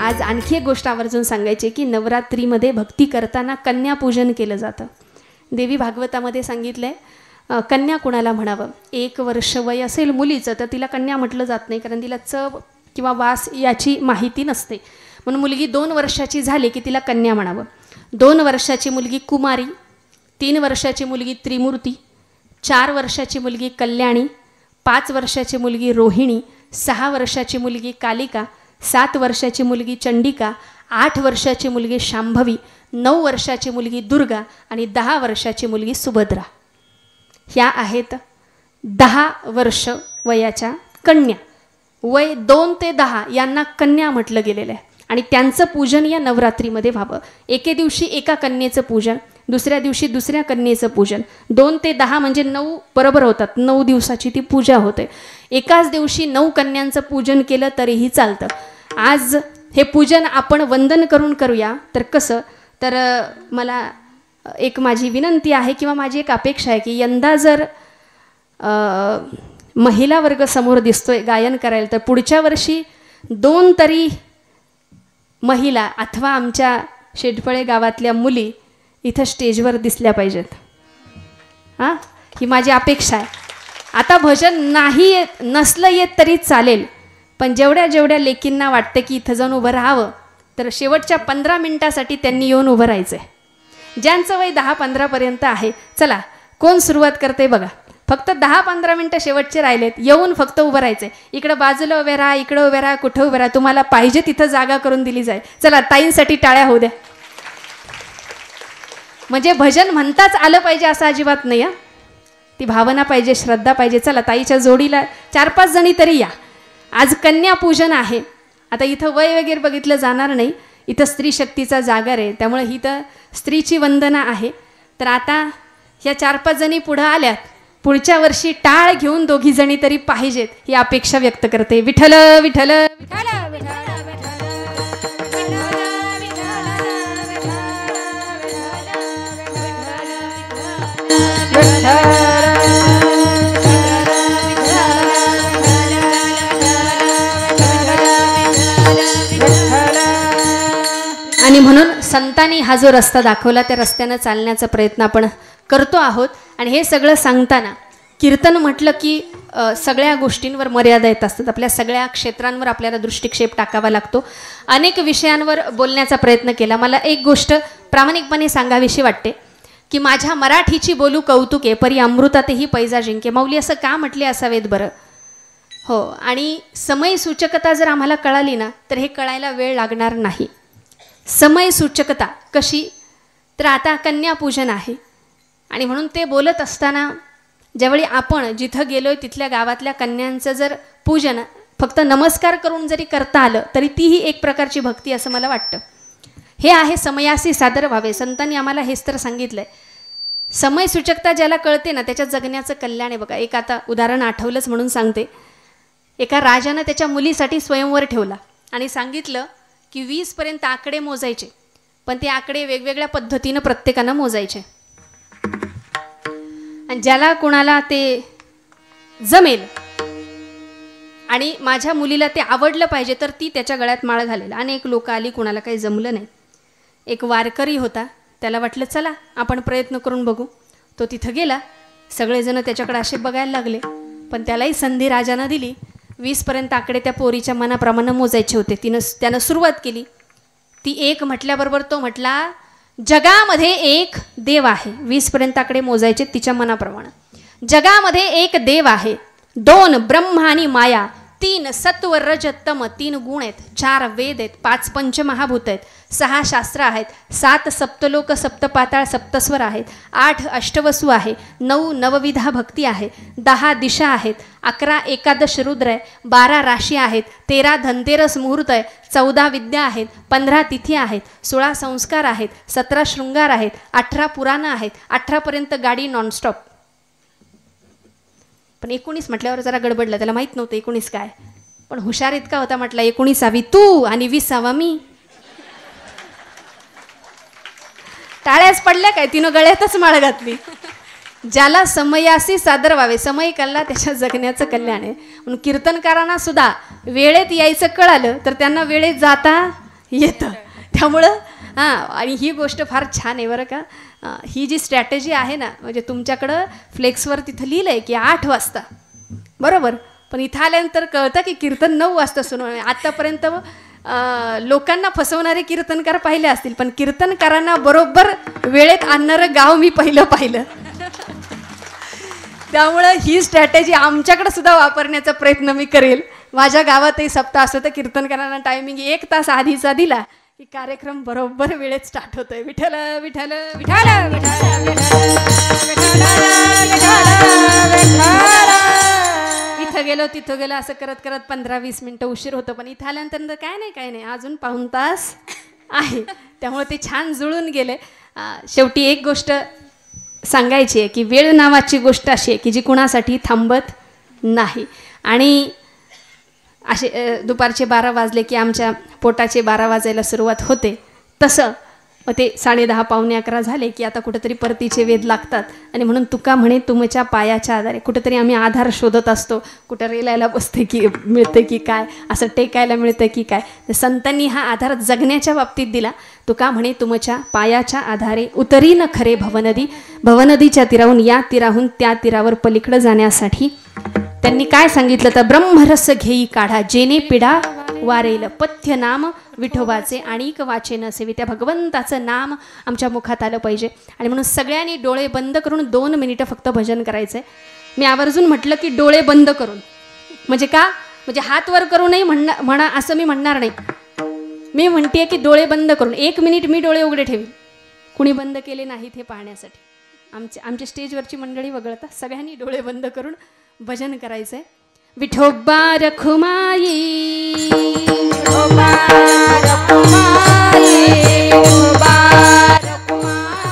आज आणखी एक गोष्ट आवर्जून सांगायची की नवरात्रीमध्ये भक्ती करताना कन्यापूजन केलं जातं. देवी भागवतामध्ये सांगितलंय कन्या कुणाला म्हणावं. 1 वर्ष वय असेल मुलीचं तर तिला कन्या म्हटलं जात नाही, कारण तिला चव किंवा वास याची माहिती नसते. म्हणून मुलगी 2 वर्षाची झाली की तिला कन्या म्हणावं. 2 वर्षाची मुलगी कुमारी, 3 वर्षाची मुलगी त्रिमूर्ती, 4 वर्षाची मुलगी कल्याणी, 5 वर्षाची मुलगी रोहिणी, 6 वर्षाची मुलगी कालिका, 7 वर्षाची मुलगी चंडिका, 8 वर्षाची मुलगी शांभवी, 9 वर्षाची मुलगी दुर्गा आणि 10 वर्षाची मुलगी सुभद्रा. ह्या आहेत 10 वर्ष वयाच्या कन्या. वय 2 ते 10 यांना कन्या म्हटलं गेलेलं आहे आणि त्यांचं पूजन या नवरात्रीमध्ये व्हावं. एके दिवशी एका कन्येचं पूजन, दुसऱ्या दिवशी दुसऱ्या कन्येचं पूजन. 2 ते 10 म्हणजे 9 बरोबर होतात. 9 दिवसाची ती पूजा होते. एकाच दिवशी 9 कन्यांचं पूजन केलं तरीही चालतं. आज हे पूजन आपण वंदन करून करूया. तर कसं, तर मला एक माझी विनंती आहे किंवा माझी एक अपेक्षा आहे की यंदा जर महिला वर्ग समोर दिसतोय गायन करायला, तर पुढच्या वर्षी 2 तरी महिला अथवा आमच्या शेटफळे गावातल्या मुली इथं स्टेजवर दिसल्या पाहिजेत. हां, ही माझी अपेक्षा आहे. आता भजन नाही येत, नसलं येत तरी चालेल, पण जेवढ्या जेवढ्या लेकींना वाटतं की इथं जाऊन उभं राहावं, तर शेवटच्या 15 मिनिटासाठी त्यांनी येऊन उभं राहायचं आहे. ज्यांचं वय 10-15पर्यंत आहे, चला कोण सुरुवात करते बघा. फक्त 10-15 मिनटं शेवटचे राहिलेत, येऊन फक्त उभं राहायचं आहे. इकडं बाजूला उभे राहा, इकडं उभे राहा, कुठं उभे राहा, तुम्हाला पाहिजे तिथं जागा करून दिली जाईल. चला ताईंसाठी टाळ्या होऊ द्या. म्हणजे भजन म्हणताच आलं पाहिजे असं अजिबात नाही. ती भावना पाहिजे, श्रद्धा पाहिजे. चला ताईच्या जोडीला 4-5 जणी तरी या. आज कन्यापूजन आहे. आता इथं वय वगैरे बघितलं जाणार नाही, इथं स्त्री शक्तीचा जागर आहे, त्यामुळे ही तर स्त्रीची वंदना आहे. तर आता ह्या 4-5 जणी पुढं आल्यात, पुढच्या वर्षी टाळ घेऊन 2घी जणी तरी पाहिजेत ही अपेक्षा व्यक्त करते. विठ्ठल विठ्ठल विठ्ठल आणि म्हणून संतांनी हा जो रस्ता दाखवला त्या रस्त्यानं चालण्याचा प्रयत्न आपण करतो आहोत. आणि हे सगळं सांगताना कीर्तन म्हटलं की सगळ्या गोष्टींवर मर्यादा येत असतात. आपल्या सगळ्या क्षेत्रांवर आपल्याला दृष्टिक्षेप टाकावा लागतो. अनेक विषयांवर बोलण्याचा प्रयत्न केला. मला एक गोष्ट प्रामाणिकपणे सांगावीशी वाटते की माझ्या मराठीची बोलू कौतुके परी अमृतातही पैजा जिंके. माऊली असं का म्हटले असावेत बरं? हो, आणि समय सूचकता जर आम्हाला कळाली ना तर हे कळायला वेळ लागणार नाही. समय सूचकता कशी, तर आता कन्यापूजन आहे आणि म्हणून ते बोलत असताना ज्यावेळी आपण जिथं गेलोय तिथल्या गावातल्या कन्यांचं जर पूजन फक्त नमस्कार करून जरी करता आलं तरी तीही एक प्रकारची भक्ती असं मला वाटतं. हे आहे समयासी सादर व्हावे. संतांनी आम्हाला हेच तर सांगितलंय. समय सूचकता ज्याला कळते ना त्याच्या जगण्याचं कल्याण आहे बघा. एक आता उदाहरण आठवलंच म्हणून सांगते. एका राजानं त्याच्या मुलीसाठी स्वयंवर ठेवला आणि सांगितलं की 20पर्यंत आकडे मोजायचे, पण ते आकडे वेगवेगळ्या पद्धतीनं प्रत्येकानं मोजायचे. आणि ज्याला कोणाला ते जमेल आणि माझ्या मुलीला ते आवडलं पाहिजे तर ती त्याच्या गळ्यात माळ घालेल. अनेक लोक आली, कोणाला काही जमलं नाही. एक वारकरी होता, त्याला वाटलं चला आपण प्रयत्न करून बघू. तो तिथं गेला. सगळेजण त्याच्याकडे असे बघायला लागले, पण त्यालाही संधी राजानं दिली. 20पर्यंत आकडे त्या पोरीच्या मनाप्रमाणे मोजायचे होते. त्यानं सुरुवात केली. ती 1 म्हटल्याबरोबर तो म्हटला जगामध्ये एक देव आहे. 20पर्यंत आकडे मोजायचे तिच्या मनाप्रमाणे. जगामध्ये एक देव आहे, 2 ब्रह्म आणि माया, 3 सत्व रज तम, 3 गुण आहेत, 4 वेद आहेत, 5 पंचमहाभूत आहेत, 6 शास्त्र आहेत, 7 सप्तलोक सप्तपाताळ सप्तस्वर आहेत, 8 अष्टवसू आहे, 9 नवविधा भक्ती आहे, 10 दिशा आहेत, 11 एकादश रुद्र आहे, 12 राशी आहेत, 13 धनतेरस मुहूर्त आहे, 14 विद्या आहेत, 15 तिथी आहेत, 16 संस्कार आहेत, 17 शृंगार आहेत, 18 पुराणं आहेत, 18पर्यंत गाडी नॉनस्टॉप. पण 19 म्हटल्यावर जरा गडबडलं. त्याला माहीत नव्हतं 19 काय, पण हुशार इतका होता. म्हटला 19वी तू आणि 20वा मी. टाळ्याच पडल्या काय, तिनं गळ्यातच माळ घातली. ज्याला समयासी सादर व्हावे, समय कळला त्याच्या जगण्याचं कल्याण आहे. म्हणून कीर्तनकारांना सुद्धा वेळेत यायचं कळालं तर त्यांना वेळेत जाता येतं. त्यामुळं हां, आणि ही गोष्ट फार छान आहे बरं का. ही जी स्ट्रॅटेजी आहे ना, म्हणजे तुमच्याकडं फ्लेक्सवर तिथं लिहिलं आहे की 8 वाजता बरोबर, पण इथं आल्यानंतर कळतं की कीर्तन 9 वाजता सुरू आहे. आत्तापर्यंत लोकांना फसवणारे कीर्तनकार पाहिले असतील, पण कीर्तनकारांना बरोबर वेळेत आणणारं गाव मी पाहिलं. त्यामुळं ही स्ट्रॅटेजी आमच्याकडे सुद्धा वापरण्याचा प्रयत्न मी करेल. माझ्या गावातही सप्ताह असतो तर कीर्तनकारांना टायमिंग 1 तास आधीचा दिला की कार्यक्रम बरोबर वेळेत स्टार्ट होतोय. विठ्ठल विठ्ठल विठ्ठल इथं गेलो तिथं गेलो असं करत करत 15-20 मिनटं उशीर होतं. पण इथं आल्यानंतर काय नाही अजून पाऊण तास आहे. त्यामुळे ते छान जुळून गेले. शेवटी एक गोष्ट सांगायची आहे की वेळ नावाची गोष्ट अशी आहे की जी कुणासाठी थांबत नाही. आणि असे दुपारचे 12 वाजले की आमच्या पोटाचे 12 वाजायला सुरुवात होते. तसं मग ते 10:30 पावणे 11 झाले की आता कुठेतरी परतीचे वेध लागतात. आणि म्हणून तुका म्हणे तुमच्या पायाच्या आधारे कुठेतरी आम्ही आधार शोधत असतो. कुठं रेलायला बसते की मिळते की काय, असं टेकायला मिळतं की काय. तर संतांनी हा आधार जगण्याच्या बाबतीत दिला. तुका म्हणे तुमच्या पायाच्या आधारे उतरीन खरे भवनदी. भवनदीच्या तीराहून या तीराहून त्या तीरावर पलीकडं जाण्यासाठी त्यांनी काय सांगितलं तर ब्रह्मरस घेई काढा जेने पिढा वारेल पथ्य नाम विठोबाचे आणिक वाचे नसेवी. त्या भगवंताचं नाम आमच्या मुखात आलं पाहिजे. आणि म्हणून सगळ्यांनी डोळे बंद करून 2 मिनिटं फक्त भजन करायचं आहे. मी आवर्जून म्हटलं की डोळे बंद करून, म्हणजे का, म्हणजे हात वर करूनही म्हणा असं मी म्हणणार नाही. मी म्हणते की डोळे बंद करून 1 मिनिट मी डोळे उघडे ठेवीन. कुणी बंद केले नाहीत हे पाहण्यासाठी. आमच्या स्टेजवरची मंडळी वगळता सगळ्यांनी डोळे बंद करून भजन करायचं आहे. विठोबा रखुमाई विठोबा रखुमाई विठोबा रखुमाई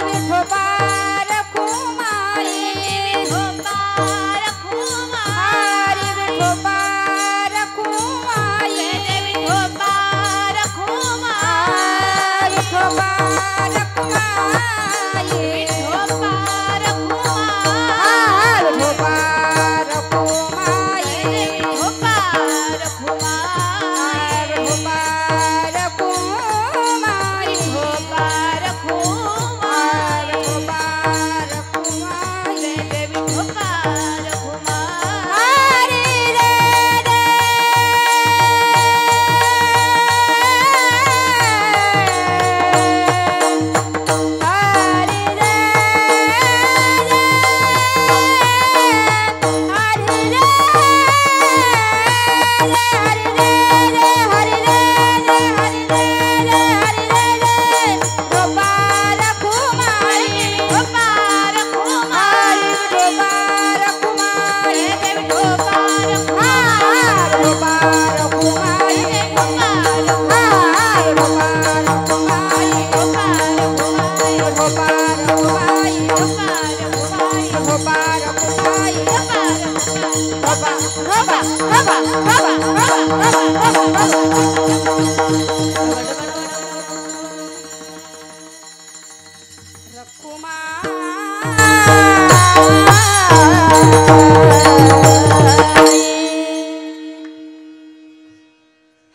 विठोबा रखुमाई विठोबा रखुमाई विठोबा रखुमाई विठोबा रखुमाई विठोबा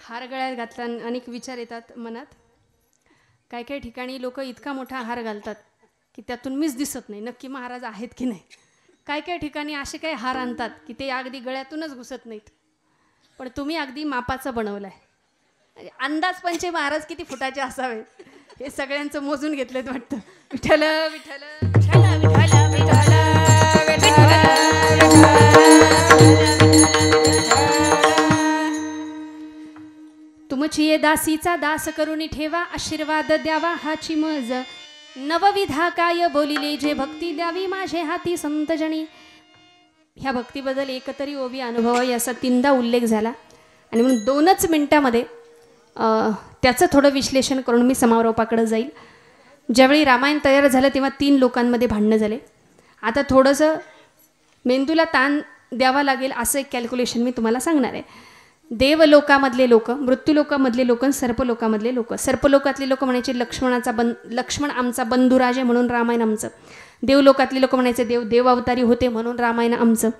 हार गळ्यात घातला अनेक विचार येतात मनात. काही काही ठिकाणी लोक इतका मोठा हार घालतात की त्यातून मीच दिसत नाही नक्की महाराज आहेत की नाही. काही काही ठिकाणी असे काही हार आणतात की ते अगदी गळ्यातूनच घुसत नाहीत. पण तुम्ही अगदी मापाचं बनवलंय. अंदाज पंचे महाराज किती फुटाचे असावे हे सगळ्यांचं मोजून घेतलेत वाटतं. विठ्ठल विठ्ठल विठ्ठल विठ्ठल तुमची ये दासीचा दास करून ठेवा आशीर्वाद द्यावा हाची मज. नवविधा काय बोलिले जे भक्ती द्यावी माझे हाती संतजणी. ह्या भक्तीबद्दल एकतरी ओवी अनुभव याचा 3दा उल्लेख झाला. आणि म्हणून 2च मिनिटामध्ये त्याचं थोडं विश्लेषण करून मी समारोपाकडे जाईल. ज्यावेळी रामायण तयार झालं तेव्हा 3 लोकांमध्ये भांडणं झाले. आता थोडंसं मेंदूला ताण द्यावा लागेल असं एक कॅल्क्युलेशन मी तुम्हाला सांगणार आहे. देवलोकामधले लोक, मृत्यूलोकामधले लोक, सर्पलोकामधले लोक. सर्पलोकातले लोक म्हणायचे लक्ष्मण आमचा बंधुराज आहे म्हणून रामायण आमचं. देवलोकातले लोक म्हणायचे देव अवतारी होते म्हणून रामायण आमचं.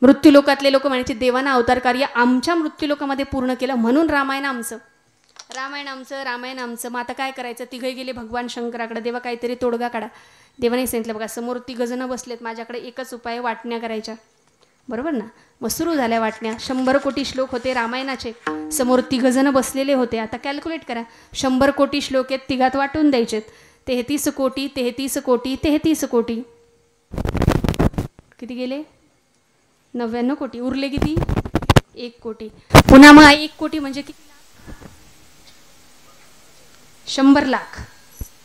मृत्यूलोकातले लोक म्हणायचे देवानं अवतार कार्य आमच्या मृत्यूलोकामध्ये पूर्ण केलं म्हणून रामायण आमचं, रामायण आमचं, रामायण आमचं. मग आता काय करायचं? तिघे गेले भगवान शंकराकडे, देवा काहीतरी तोडगा काढा. देवाने सांगितलं बघा समोर तिघजणं बसलेत, माझ्याकडे एकच उपाय, वाटण्या करायच्या. बरोबर ना? मग सुरू झाल्या वाटण्या. 100 कोटी श्लोक होते रामायणाचे, समोर तिघजणं बसलेले होते. आता कॅल्क्युलेट करा, 100 कोटी श्लोक आहेत, तिघात वाटून द्यायचेत. 33 कोटी 33 कोटी 33 कोटी किती गेले? 99 कोटी. उरले किती? 1 कोटी. पुन्हा मग 1 कोटी म्हणजे किती? 100 लाख.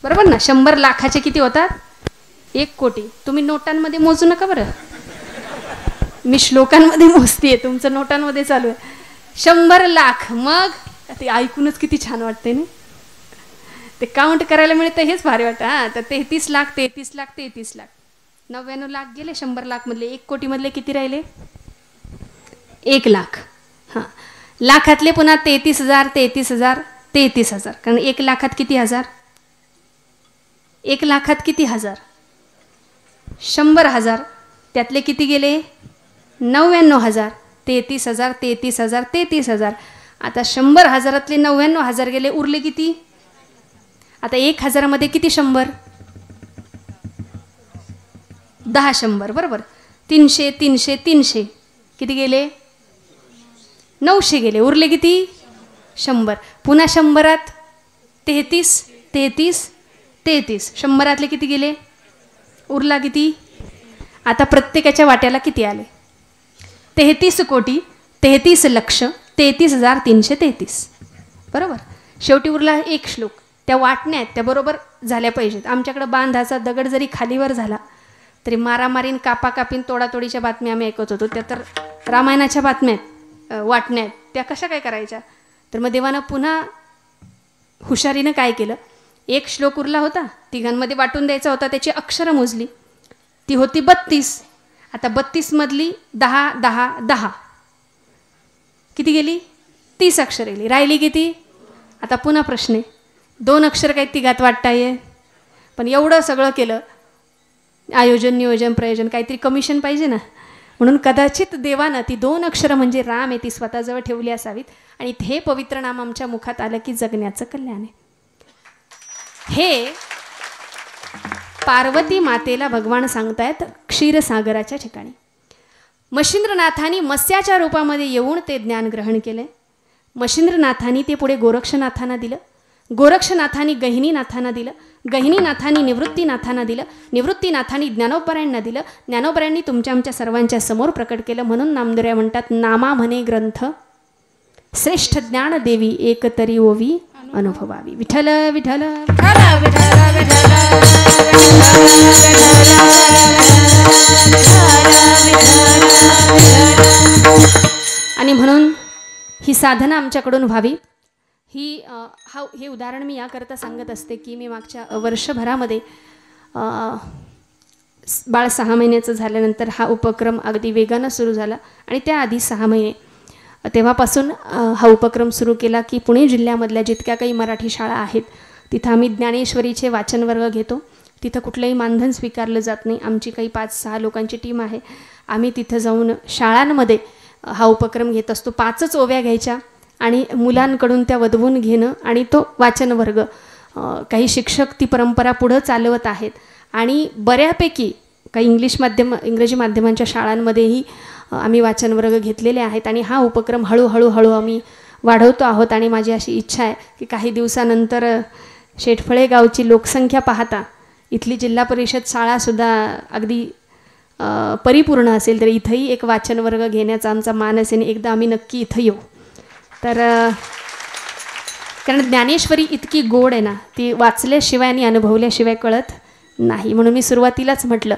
बरोबर ना? 100 लाखाचे किती होतात? 1 कोटी. तुम्ही नोटांमध्ये मोजू नका बरं, मी श्लोकांमध्ये मोजते, तुमचं नोटांमध्ये चालू आहे. 100 लाख. मग ते ऐकूनच किती छान वाटते ना, ते काउंट करायला मिळतं, हेच भारी वाटतं. हां, तर 33 लाख 33 लाख 33 लाख 99 लाख गेले 100 लाख मधले. 1 कोटी मधले किती राहिले? 1 लाख. हां, लाखातले पुन्हा 33,000 33,000 33,000. कारण 1 लाखात किती हजार? 1 लाखात किती हजार? 100,000. त्यातले किती गेले? 99,000. 33,000 33,000 33,000. आता 100,000तले 99,000 गेले, उरले किती? आता 1,000मध्ये किती 100? 10 100. बरोबर. 300 300 300 किती गेले? 900 गेले, उरले किती? 100. पुन्हा 100त 33 33 33. 100तले किती गेले? उरला किती? आता प्रत्येकाच्या वाट्याला किती आले? 33 कोटी 33 लक्ष 33,333. बरोबर. शेवटी उरला 1 श्लोक. त्या वाटण्या आहेत त्या बरोबर झाल्या पाहिजेत. आमच्याकडे बांधाचा दगड जरी खालीवर झाला तरी मारामारीन कापाकापीन तोडातोडीच्या बातम्या आम्ही ऐकत होतो. त्या तर रामायणाच्या बातम्या आहेत, वाटण्या आहेत, त्या कशा काय करायच्या? तर मग देवानं पुन्हा हुशारीनं काय केलं? 1 श्लोक उरला होता, तिघांमध्ये वाटून द्यायचा होता, त्याची अक्षरं मोजली, ती होती 32. आता 32 मधली 10 10 10 किती गेली? 30 अक्षर गेली, राहिली किती? आता पुन्हा प्रश्न आहे, 2 अक्षर काही तिघात वाटता ये, पण एवढं सगळं केलं, आयोजन नियोजन प्रयोजन काहीतरी कमिशन पाहिजे ना, म्हणून कदाचित देवानं ती 2 अक्षरं म्हणजे राम आहे ती स्वतःजवळ ठेवली असावीत आणि हे पवित्र नाम आमच्या मुखात आलं की जगण्याचं कल्याण आहे. हे पार्वती मातेला भगवान सांगतायत क्षीरसागराच्या ठिकाणी. मशिंद्रनाथांनी मत्स्याच्या रूपामध्ये येऊन ते ज्ञान ग्रहण केले. मशिंद्रनाथांनी ते पुढे गोरक्षनाथांना दिलं, गोरक्षनाथांनी गहिनीनाथांना दिलं, गहिनीनाथांनी निवृत्तीनाथांना दिलं, निवृत्तीनाथांनी ज्ञानोबरायांना दिलं, ज्ञानोबरायांनी तुमच्या आमच्या सर्वांच्या समोर प्रकट केलं. म्हणून नामदेवराय म्हणतात, नामा म्हणे ग्रंथ श्रेष्ठ ज्ञान देवी एक तरी ओवी अनुभवावी. विठ्ठल विठ्ठल आणि म्हणून ही साधना आमच्याकडून व्हावी. हे उदाहरण मी याकरता सांगत असते की मी मागच्या वर्षभरामध्ये बाळ 6 महिन्याचं झाल्यानंतर हा उपक्रम अगदी वेगानं सुरू झाला आणि त्याआधी 6 महिने तेव्हापासून हा उपक्रम सुरू केला की पुणे जिल्ह्यामधल्या जितक्या काही मराठी शाळा आहेत तिथं आम्ही ज्ञानेश्वरीचे वाचन वर्ग घेतो. तिथं कुठलंही मानधन स्वीकारलं जात नाही. आमची काही 5-6 लोकांची टीम आहे. आम्ही तिथं जाऊन शाळांमध्ये हा उपक्रम घेत असतो. 5च ओव्या घ्यायच्या आणि मुलांकडून त्या वदवून घेणं आणि तो वाचन वर्ग. काही शिक्षक ती परंपरा पुढं चालवत आहेत आणि बऱ्यापैकी काही इंग्रजी माध्यमांच्या शाळांमध्येही आम्ही वाचन वर्ग घेतलेले आहेत आणि हा उपक्रम हळूहळू आम्ही वाढवतो आहोत. आणि माझी अशी इच्छा आहे की काही दिवसानंतर शेटफळे गावची लोकसंख्या पाहता इथली जिल्हा परिषद शाळासुद्धा अगदी परिपूर्ण असेल, तर इथंही एक वाचन वर्ग घेण्याचा आमचा मानस आहे. एकदा आम्ही नक्की इथं येऊ. तर कारण ज्ञानेश्वरी इतकी गोड आहे ना, ती वाचल्याशिवाय आणि अनुभवल्याशिवाय कळत नाही. म्हणून मी सुरुवातीलाच म्हटलं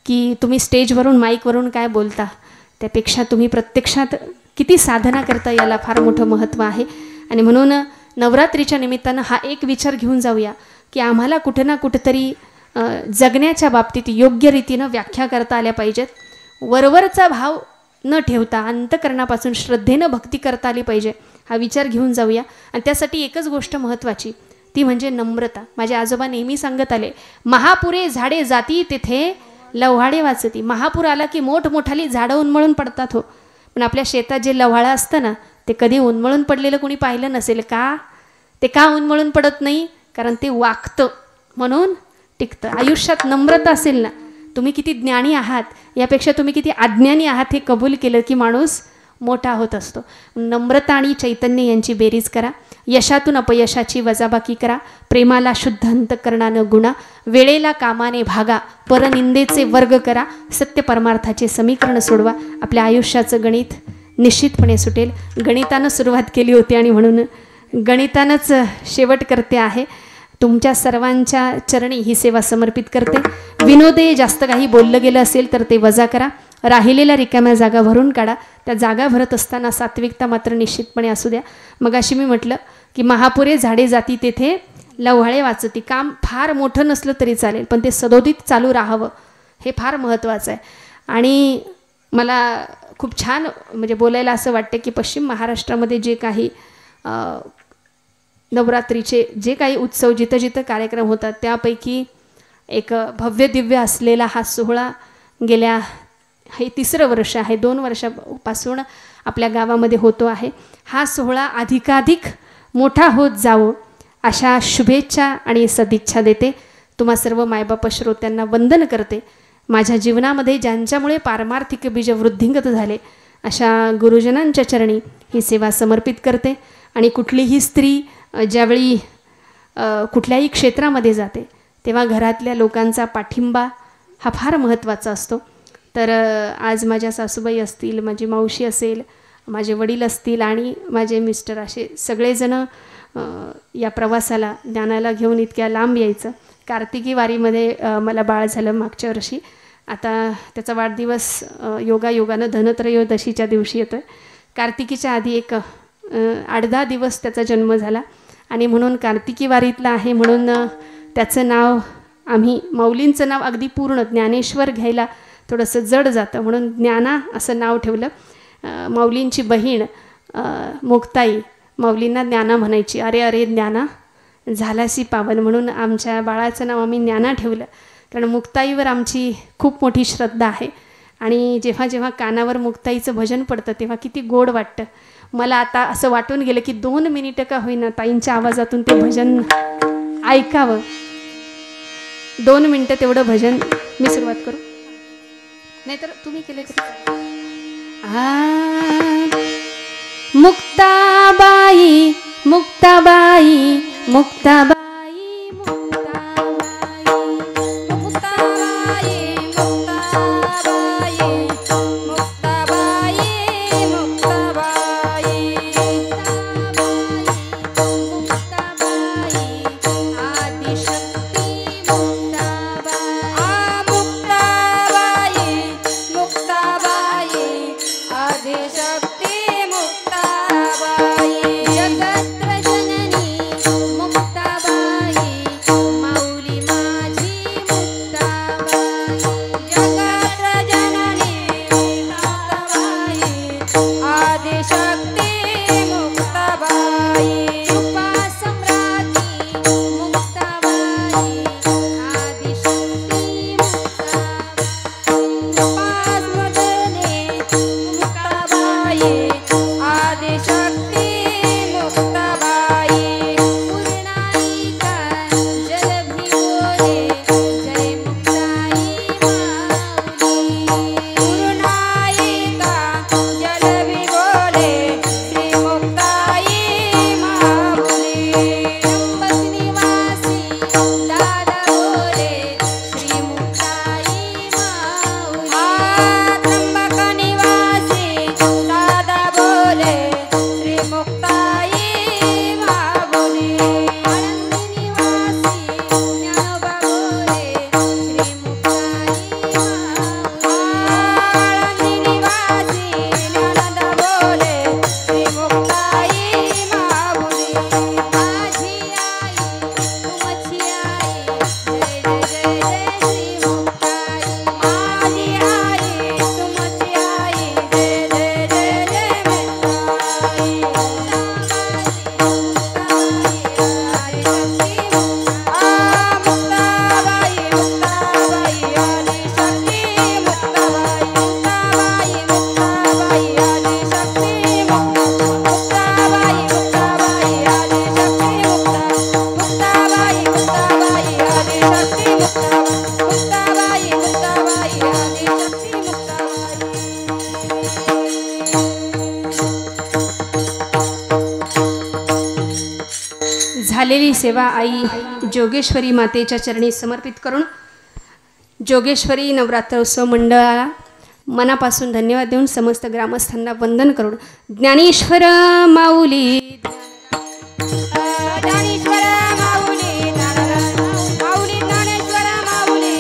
की तुम्ही स्टेजवरून माईकवरून काय बोलता त्यापेक्षा तुम्ही प्रत्यक्षात किती साधना करता याला फार मोठं महत्त्व आहे. आणि म्हणून नवरात्रीच्या निमित्तानं हा एक विचार घेऊन जाऊया की आम्हाला कुठं ना कुठंतरी जगण्याच्या बाबतीत योग्य रीतीनं व्याख्या करता आल्या पाहिजेत. वरवरचा भाव न ठेवता अंतकरणापासून श्रद्धेनं भक्ती करता आली पाहिजे, हा विचार घेऊन जाऊया. आणि त्यासाठी एकच गोष्ट महत्त्वाची, ती म्हणजे नम्रता. माझे आजोबा नेहमी सांगत आले, महापुरे झाडे जाती तेथे लव्हाळे वाचती. महापूर आला की मोठमोठाली झाडं उन्मळून पडतात हो, पण आपल्या शेतात जे लव्हाळं असतं ना ते कधी उन्मळून पडलेलं कोणी पाहिलं नसेल का? ते का उन्मळून पडत नाही? कारण ते वाकतं म्हणून टिकतं. आयुष्यात नम्रता असेल ना, तुम्ही किती ज्ञानी आहात यापेक्षा तुम्ही किती अज्ञानी आहात हे कबूल केलं की माणूस मोठा होत असतो. नम्रता आणि चैतन्य यांची बेरीज करा. यशातून अपयशाची वजाबाकी करा. प्रेमाला शुद्ध अंतःकरणानं गुणा. वेळेला कामाने भागा. परनिंदेचे वर्ग करा. सत्य परमार्थाचे समीकरण सोडवा. आपल्या आयुष्याचं गणित निश्चितपणे सुटेल. गणितानं सुरुवात केली होती आणि म्हणून गणितानंच शेवट करते आहे. तुमच्या सर्वांच्या चरणी ही सेवा समर्पित करते. विनोदे जास्त काही बोललं गेलं असेल तर ते वजा करा. राहिलेल्या रिकाम्या जागा भरून काढा. त्या जागा भरत असताना सात्विकता मात्र निश्चितपणे असू द्या. मगाशी मी म्हटलं की महापुरे झाडे जाती तेथे लव्हाळे वाचती. काम फार मोठं नसलं तरी चालेल, पण ते सदोदित चालू राहावं हे फार महत्त्वाचं आहे. आणि मला खूप छान म्हणजे बोलायला असं वाटतं की पश्चिम महाराष्ट्रामध्ये जे काही नवरात्रीचे जे काही उत्सव जिथं जिथं कार्यक्रम होतात त्यापैकी एक भव्य दिव्य असलेला हा सोहळा गेल्या हे 3रं वर्ष आहे, 2 वर्षापासून आपल्या गावामध्ये होतो आहे. हा सोहळा अधिकाधिक मोठा होत जावो अशा शुभेच्छा आणि सदिच्छा देते. तुम्हा सर्व मायबाप श्रोत्यांना वंदन करते. माझ्या जीवनामध्ये ज्यांच्यामुळे पारमार्थिक बीज वृद्धिंगत झाले अशा गुरुजनांच्या चरणी ही सेवा समर्पित करते. आणि कुठलीही स्त्री ज्यावेळी कुठल्याही क्षेत्रामध्ये जाते तेव्हा घरातल्या लोकांचा पाठिंबा हा फार महत्त्वाचा असतो. तर आज माझ्या सासूबाई असतील, माझी मावशी असेल, माझे वडील असतील आणि माझे मिस्टर असे सगळेजणं या प्रवासाला ज्ञानाला घेऊन इतक्या लांब यायचं. कार्तिकी वारीमध्ये मला बाळ झालं मागच्या वर्षी. आता त्याचा वाढदिवस योगायोगानं धनत्रयोदशीच्या दिवशी येतो आहे. कार्तिकीच्या आधी एक 8-10 दिवस त्याचा जन्म झाला आणि म्हणून कार्तिकी वारीतला आहे म्हणून त्याचं नाव आम्ही माऊलींचं नाव अगदी पूर्ण ज्ञानेश्वर घ्यायला थोडंसं जड जातं म्हणून ज्ञाना असं नाव ठेवलं. माऊलींची बहीण मुक्ताई माऊलींना ज्ञाना म्हणायची. अरे अरे ज्ञाना झालासी पावन म्हणून आमच्या बाळाचं नाव आम्ही ज्ञाना ठेवलं. कारण मुक्ताईवर आमची खूप मोठी श्रद्धा आहे आणि जेव्हा जेव्हा कानावर मुक्ताईचं भजन पडतं तेव्हा किती गोड वाटतं. मला आता असं वाटून गेलं की 2 मिनिटं का होईना ताईंच्या आवाजातून ते भजन ऐकावं. 2 मिनटं तेवढं भजन मी सुरुवात करू, नाहीतर तुम्ही केले तरी. मुक्ताबाई मुक्ताबाई मुक्ताबाई मुक्ताबाई ही सेवा आई जोगेश्वरी मातेच्या चरणी समर्पित करून जोगेश्वरी नवरात्रोत्सव मंडळाला मनापासून धन्यवाद देऊन समस्त ग्रामस्थांना वंदन करून ज्ञानेश्वर माऊली ज्ञानेश्वर माऊली माऊली ज्ञानेश्वर माऊली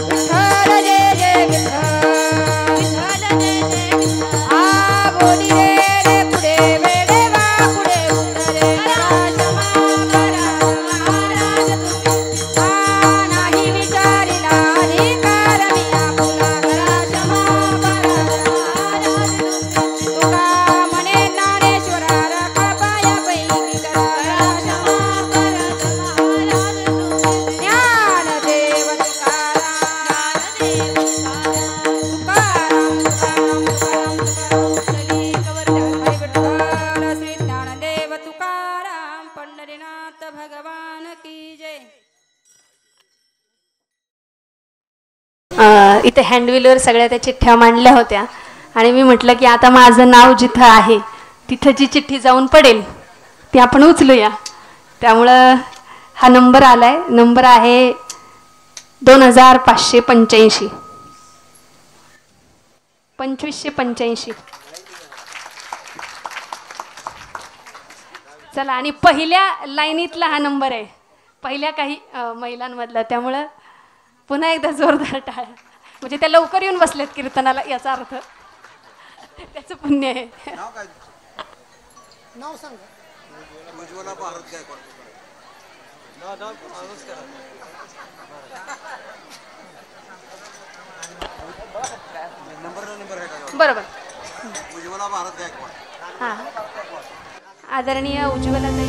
विठ्ठल जय जय विठ्ठल जय जय आ बोली रे पुढे वेडे वा पुढे उतरे नाही विचारिला अधिकार मी आपुला करा क्षमा तुका म्हणे ज्ञानेश्वरा रखा पाया पैकी करा क्षमा ज्ञानदेव तुकाराम श्री ज्ञानदेव तुकाराम पंढरीनाथ भगवान की जय. इथे हँडविलवर सगळ्या त्या चिठ्ठ्या मांडल्या होत्या आणि मी म्हटलं की आता माझं नाव जिथं आहे तिथं जी चिठ्ठी जाऊन पडेल ती आपण उचलूया. त्यामुळं हा नंबर आलाय. नंबर आहे 2585 2585. चला आणि पहिल्या लाईनीतला हा नंबर आहे, पहिल्या काही महिलांमधला. त्यामुळं पुन्हा एकदा जोरदार टाळ्या. म्हणजे त्या लवकर येऊन बसल्यात कीर्तनाला याचा अर्थ त्याचं पुण्य आहे. नाव सांग. उज्ज्वला भारत गायकवाड. बरोबर. उज्ज्वला भारत गायकवाड. हां, आदरणीय उज्ज्वला ताई.